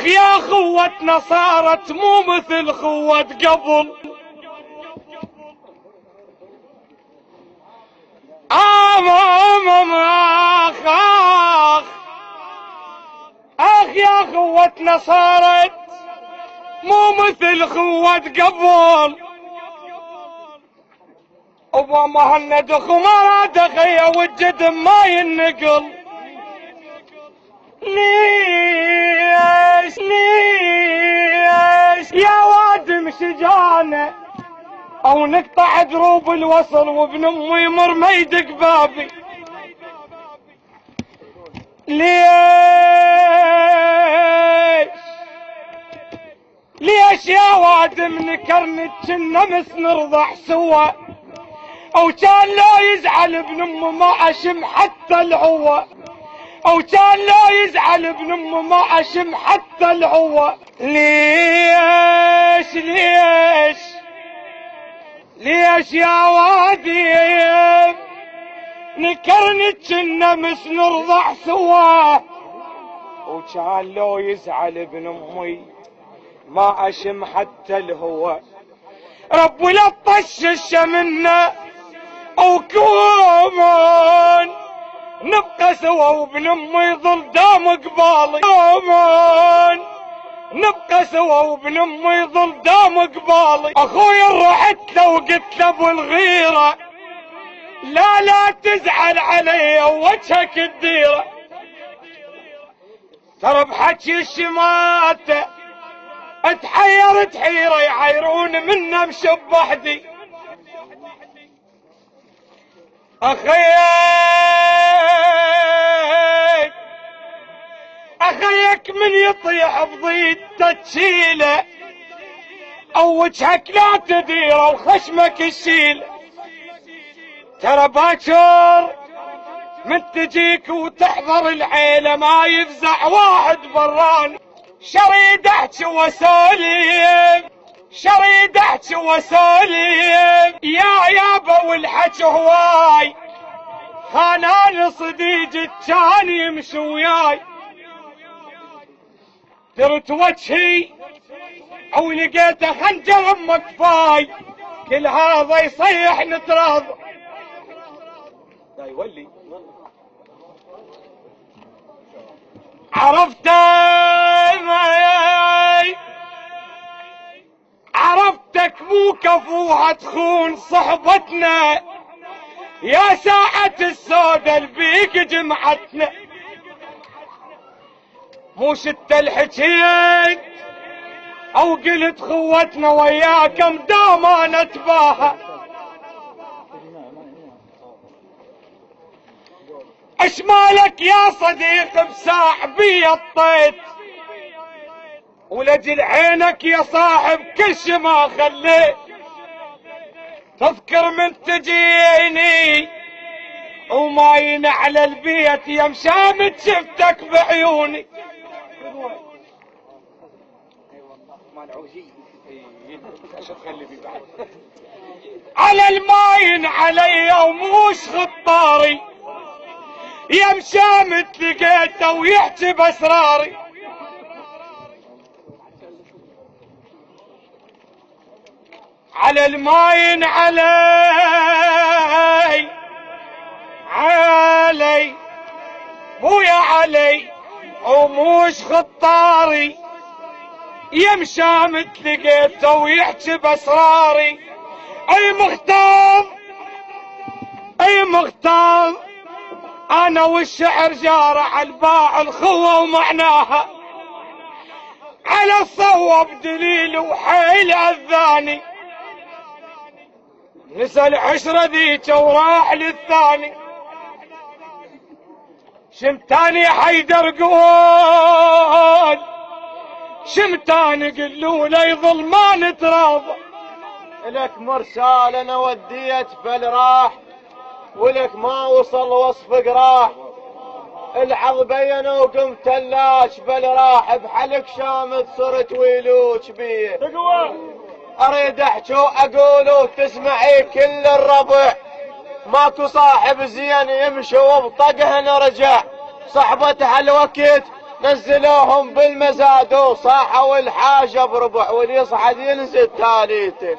يا خوتنا صارت مو مثل خوة قبل. آخ يا خوتنا صارت مو مثل خوة قبل. أبو مهند خمارات أخي والجدم ما ينقل. ليش يا وادم شجانا او نقطع دروب الوصل وابن امي يمر ما يدق بابي. ليش يا وادم نكرنت كنا مس نرضع سوا، او كان لا يزعل ابن امه ما اشم حتى الهوى، او كان لا يزعل ابن امه ما اشم حتى الهوى. ليش يا وادي نكرنت كنا مس نرضع سوا، وكان لو يزعل ابن امي ما اشم حتى الهوى. رب لا تطشش منا وكومن نبقى سوا وابن امي يظل دام قبالي. كومن نبقى سوا وابن امي يظل دام قبالي. اخوي رحت له وقلت له ابو الغيره لا تزعل علي وجهك الديره، ترى بحكي الشماته اتحير تحيره يحيرون منا مشب وحدي. اخيك من يطيح بضيته تشيله، او وجهك لا تديره وخشمك تشيله. ترى باكر من تجيك وتحضر العيله ما يفزع واحد بران. شريد احكي وسوليف يا يابا والحكي هواي، خانان صديق كان يمشي وياي. درت وجهي او لقيته خنجر امك فاي، كل هذا يصيح نتراضى. لا يولي عرفتك مو كفوها تخون صحبتنا، يا ساعة السودة البيك جمعتنا. مو شت الحكيت او قلت خوتنا وياكم داما نتباهى. اش مالك يا صديق بساحبي الطيت، ولجل عينك يا صاحب كل شي ما خليت. تذكر من تجيني وما ينعل البيت يا مشامت شفتك بعيوني. على الماين علي وموش خطاري، يا مشامت لقيته ويحكي باسراري. على الماين علي بويا علي وموش خطاري، يا مشامت لقيته ويحكي باسراري. اي مختار انا والشعر جارح الباع الخوة ومعناها، على الصوب دليل وحيل اذاني. نسى العشرة ذيك وراح للثاني. شمتاني حيدر قول شمتاني قلوا لا يظل ما نتراضى. لك مرسال انا وديت بالراح، ولك ما وصل وصف قراح. العظ بين وقمت تلاش بالراح، بحلك شامت صرت ويلوش بيه. اريد احكي واقول وتسمعي كل الربع، ماكو صاحب زين يمشي وبطقه نرجع. صحبته الوقت نزلوهم بالمزاد وصاحوا الحاجة بربع واللي يصعد ينزل تاليته.